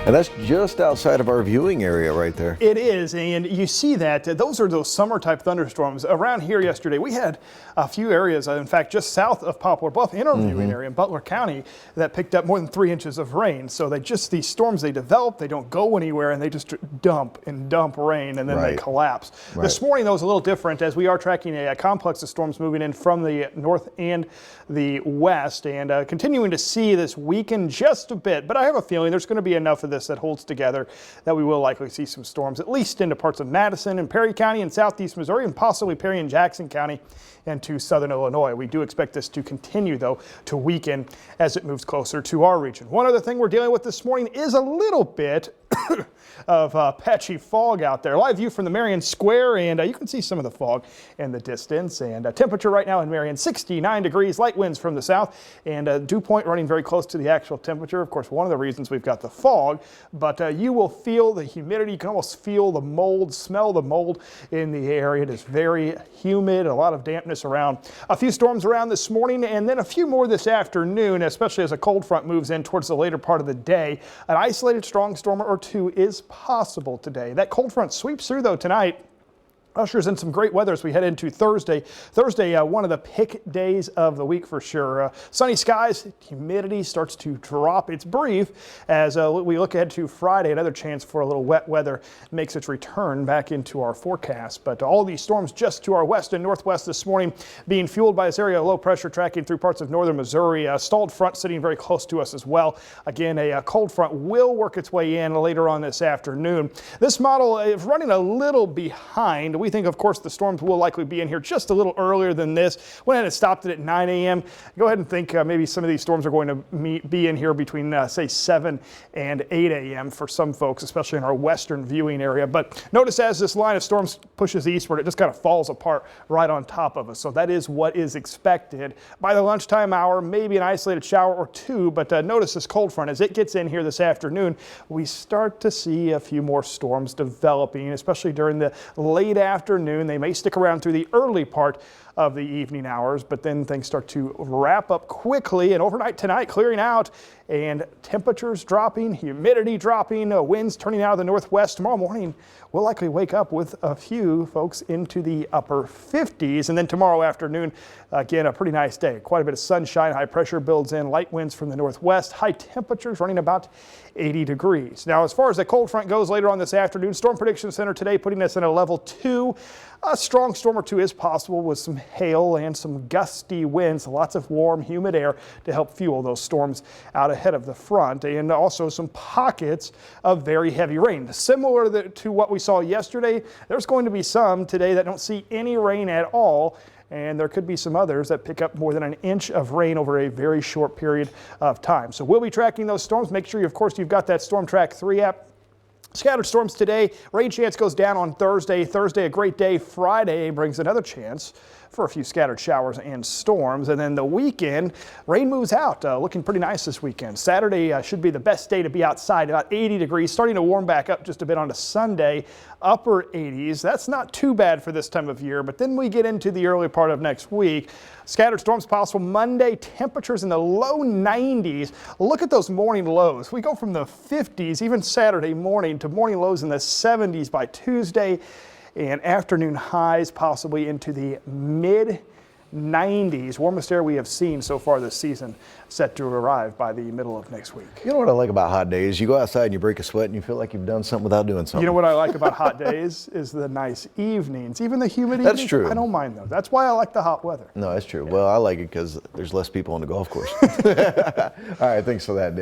And that's just outside of our viewing area right there. It is, and you see that. Those are those summer-type thunderstorms. Around here yesterday, we had a few areas, in fact, just south of Poplar Bluff in our viewing area in Butler County that picked up more than 3 inches of rain. So these storms, they develop, they don't go anywhere, and they just dump rain, and then they collapse. This morning, though, was a little different as we are tracking a complex of storms moving in from the north and the west, and continuing to see this weaken just a bit. But I have a feeling there's going to be enough of this that holds together that we will likely see some storms, at least into parts of Madison and Perry County and southeast Missouri, and possibly Perry and Jackson County and to southern Illinois. We do expect this to continue, though, to weaken as it moves closer to our region. One other thing we're dealing with this morning is a little bit of patchy fog out there. Live view from the Marion Square, and you can see some of the fog in the distance. And temperature right now in Marion, 69 degrees, light winds from the south, and dew point running very close to the actual temperature. Of course, one of the reasons we've got the fog, but you will feel the humidity. You can almost feel the mold, smell the mold in the area. It is very humid, a lot of dampness around. A few storms around this morning, and then a few more this afternoon, especially as a cold front moves in towards the later part of the day. An isolated strong storm or two is possible today. That cold front sweeps through, though, tonight. Ushers in some great weather as we head into Thursday. One of the pick days of the week for sure. Sunny skies, humidity starts to drop. It's brief as we look ahead to Friday. Another chance for a little wet weather makes its return back into our forecast. But all these storms just to our west and northwest this morning being fueled by this area of low pressure tracking through parts of northern Missouri. A stalled front sitting very close to us as well. Again, a cold front will work its way in later on this afternoon. This model is running a little behind. We think, of course, the storms will likely be in here just a little earlier than this. Went ahead and stopped it at 9 a.m. Go ahead and think maybe some of these storms are going to be in here between, say, 7 and 8 a.m. for some folks, especially in our western viewing area. But notice as this line of storms pushes eastward, it just kind of falls apart right on top of us. So that is what is expected. By the lunchtime hour, maybe an isolated shower or two, but notice this cold front as it gets in here this afternoon, we start to see a few more storms developing, especially during the late afternoon. They may stick around through the early part of the evening hours, but then things start to wrap up quickly, and overnight tonight clearing out and temperatures dropping, humidity dropping, winds turning out of the northwest. Tomorrow morning we'll likely wake up with a few folks into the upper 50s, and then tomorrow afternoon again a pretty nice day. Quite a bit of sunshine, high pressure builds in, light winds from the northwest, high temperatures running about 80 degrees. Now, as far as the cold front goes later on this afternoon, Storm Prediction Center today putting us in a level 2. A strong storm or two is possible with some hail and some gusty winds, lots of warm, humid air to help fuel those storms out ahead of the front, and also some pockets of very heavy rain. Similar to what we saw yesterday, there's going to be some today that don't see any rain at all, and there could be some others that pick up more than an inch of rain over a very short period of time. So we'll be tracking those storms. Make sure, of course, you've got that Storm Track 3 app. Scattered storms today. Rain chance goes down on Thursday. Thursday, a great day. Friday brings another chance for a few scattered showers and storms. And then the weekend, rain moves out. Looking pretty nice this weekend. Saturday should be the best day to be outside. About 80 degrees. Starting to warm back up just a bit on a Sunday. Upper 80s. That's not too bad for this time of year. But then we get into the early part of next week. Scattered storms possible Monday. Temperatures in the low 90s. Look at those morning lows. We go from the 50s even Saturday morning to morning lows in the 70s by Tuesday, and afternoon highs possibly into the mid 90s. Warmest air we have seen so far this season, set to arrive by the middle of next week. You know what I like about hot days? You go outside and you break a sweat and you feel like you've done something without doing something. You know what I like about hot days is the nice evenings, even the humid evenings. That's true. I don't mind those. That's why I like the hot weather. No, that's true. Yeah. Well, I like it because there's less people on the golf course. All right, thanks for that, Dave.